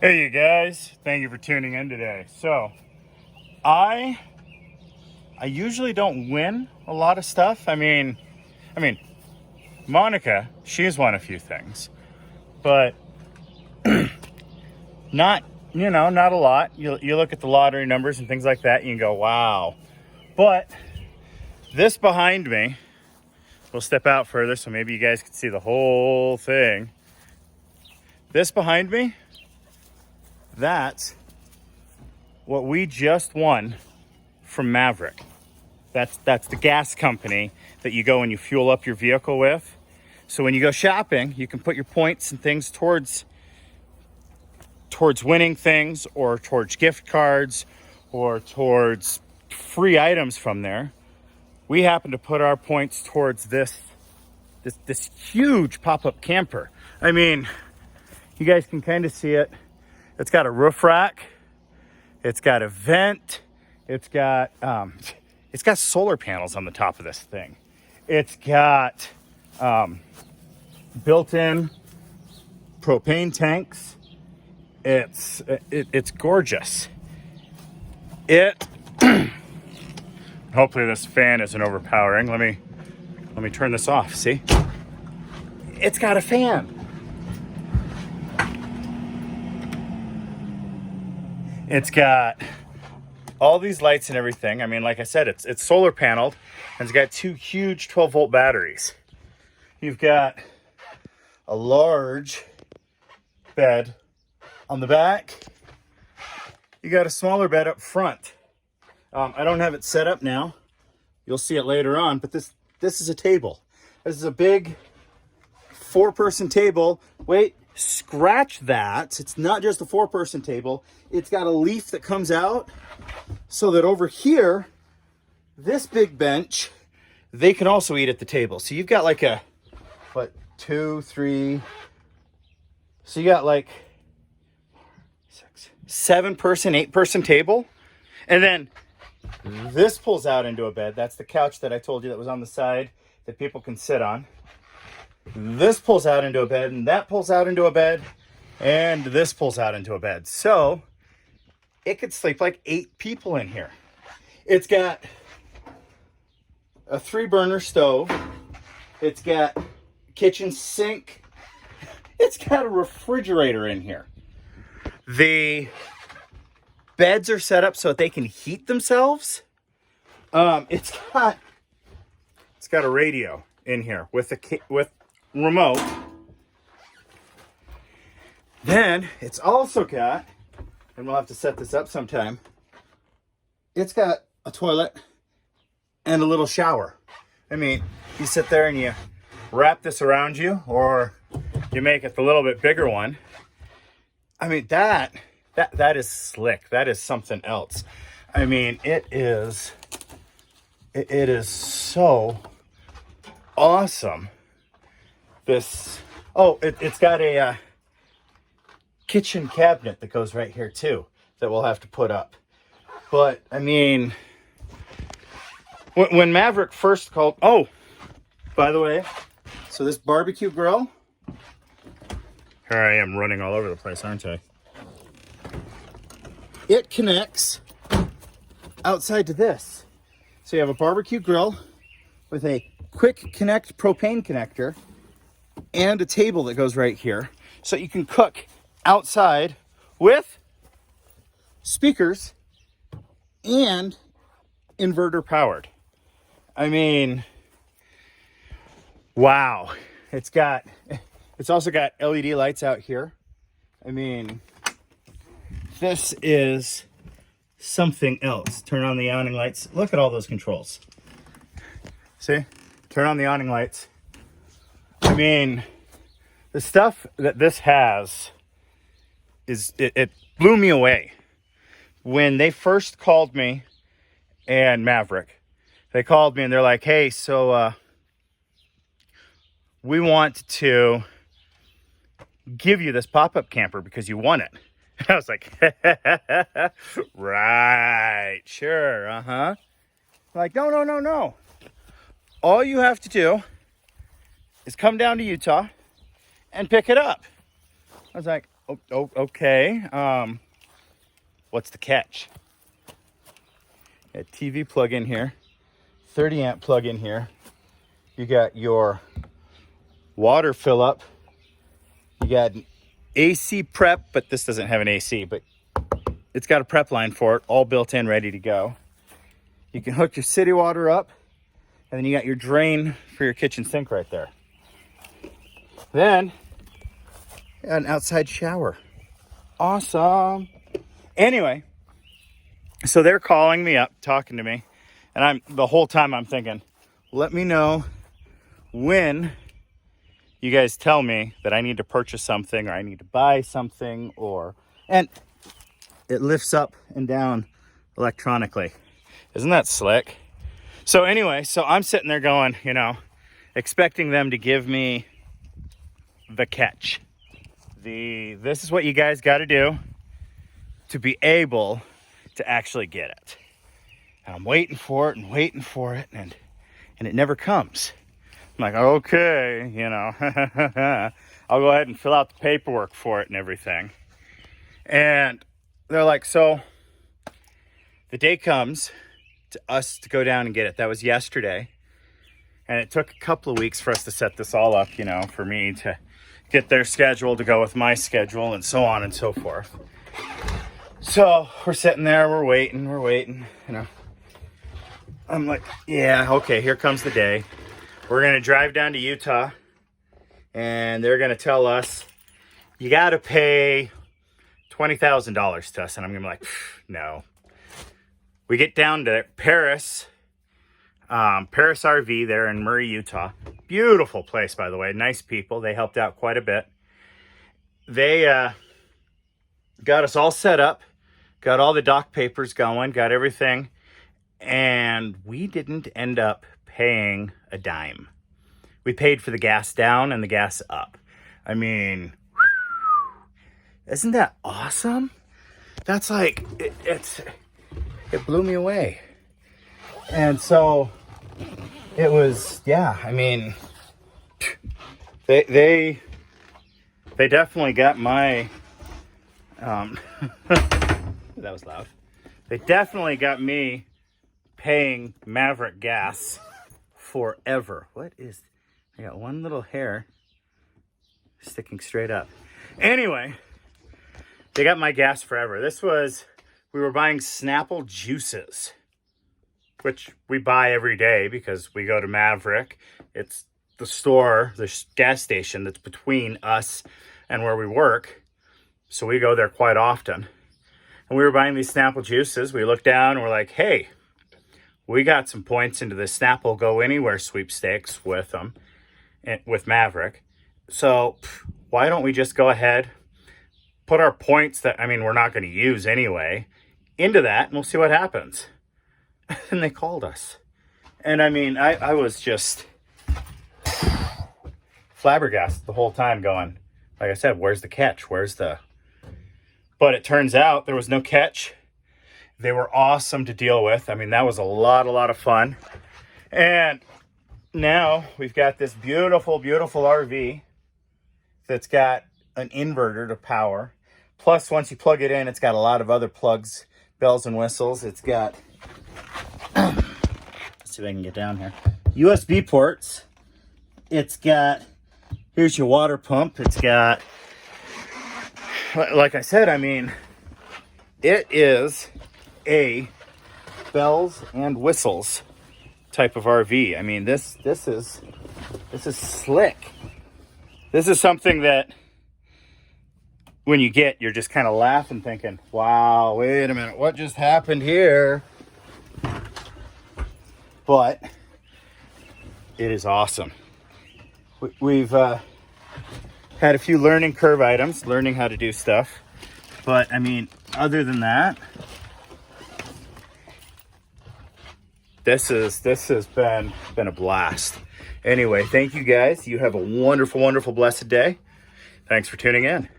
Hey you guys, thank you for tuning in today. So, I usually don't win a lot of stuff. I mean, Monica, she's won a few things, but not, not a lot. You look at the lottery numbers and things like that, and you go, wow. But this behind me, we'll step out further so maybe you guys can see the whole thing. This behind me, that's what we just won from Maverick. That's the gas company that you go and you fuel up your vehicle with. So when you go shopping, you can put your points and things towards winning things, or towards gift cards, or towards free items from there. We happen to put our points towards this huge pop-up camper. I mean, you guys can kind of see it. It's got a roof rack. It's got a vent. It's got solar panels on the top of this thing. It's got built-in propane tanks. It's gorgeous. Hopefully this fan isn't overpowering. Let me turn this off. See? It's got a fan. It's got all these lights and everything. I mean, like I said, it's solar paneled, and it's got two huge 12-volt batteries. You've got a large bed on the back. You got a smaller bed up front. I don't have it set up now. You'll see it later on, but this is a table. This is a big 4-person table. Wait, scratch that. It's not just a 4-person table. It's got a leaf that comes out so that over here, this big bench, they can also eat at the table. So you've got like a, 2, 3, so you got like 6, 7-person, 8-person table. And then this pulls out into a bed. That's the couch that I told you that was on the side that people can sit on. This pulls out into a bed, and that pulls out into a bed, and this pulls out into a bed. So it could sleep like 8 people in here. It's got a 3-burner stove. It's got kitchen sink. It's got a refrigerator in here. The beds are set up so that they can heat themselves. It's got a radio in here with remote. Then it's also got, and we'll have to set this up sometime, it's got a toilet and a little shower. I mean, you sit there and you wrap this around you, or you make it the little bit bigger one. I mean, that is slick. That is something else. I mean, it is so awesome. It's got a kitchen cabinet that goes right here too, that we'll have to put up. But I mean, when Maverick first called, oh, by the way, so this barbecue grill, here I am running all over the place, aren't I? It connects outside to this. So you have a barbecue grill with a quick connect propane connector and a table that goes right here. So you can cook outside with speakers and inverter powered. I mean, wow. It's also got LED lights out here. I mean, this is something else. Turn on the awning lights. Look at all those controls. See? Turn on the awning lights. I mean, the stuff that this has it blew me away. When they first called me, and Maverick, they called me and they're like, hey, so we want to give you this pop-up camper because you won it. I was like, right, sure, uh-huh. Like, no. All you have to do is come down to Utah and pick it up. I was like, Okay. What's the catch? A TV plug in here, 30 amp plug in here. You got your water fill up. You got an AC prep, but this doesn't have an AC, but it's got a prep line for it, all built in, ready to go. You can hook your city water up, and then you got your drain for your kitchen sink right there. Then, an outside shower. Awesome. Anyway, so they're calling me up, talking to me, and the whole time I'm thinking, let me know when you guys tell me that I need to purchase something or I need to buy something, and it lifts up and down electronically. Isn't that slick? So anyway, so I'm sitting there going, expecting them to give me the catch. This is what you guys got to do to be able to actually get it. And I'm waiting for it, and it never comes. I'm like, okay, I'll go ahead and fill out the paperwork for it and everything. And they're like, so the day comes to us to go down and get it. That was yesterday. And it took a couple of weeks for us to set this all up, for me to get their schedule to go with my schedule and so on and so forth. So we're sitting there, we're waiting, I'm like, yeah, okay, here comes the day. We're going to drive down to Utah, and they're going to tell us, you got to pay $20,000 to us. And I'm going to be like, no. We get down to Paris RV there in Murray, Utah. Beautiful place, by the way. Nice people. They helped out quite a bit. They got us all set up, got all the dock papers going, got everything. And we didn't end up paying a dime. We paid for the gas down and the gas up. I mean, isn't that awesome? That's like, it blew me away. And so it was, yeah, I mean, they definitely got my, that was loud. They definitely got me paying Maverick gas forever. I got one little hair sticking straight up. Anyway, they got my gas forever. We were buying Snapple juices, which we buy every day because we go to Maverick. It's the store, the gas station that's between us and where we work. So we go there quite often. And we were buying these Snapple juices. We looked down and we're like, hey, we got some points into the Snapple Go Anywhere sweepstakes with them, with Maverick. So why don't we just go ahead, put our points that, we're not going to use anyway, into that, and we'll see what happens. And they called us. And I was just flabbergasted the whole time going, like I said, where's the catch? But it turns out there was no catch. They were awesome to deal with. That was a lot of fun. And now we've got this beautiful, beautiful RV that's got an inverter to power. Plus, once you plug it in, it's got a lot of other plugs, bells and whistles. It's got, let's see if I can get down here, USB ports. It's got, here's your water pump. It's got, like I said, it is a bells and whistles type of RV. This is slick. This is something that when you get, you're just kind of laughing, thinking, wow, wait a minute, what just happened here? But it is awesome. We've had a few learning curve items, learning how to do stuff. But other than that, this has been a blast. Anyway, thank you guys. You have a wonderful, wonderful, blessed day. Thanks for tuning in.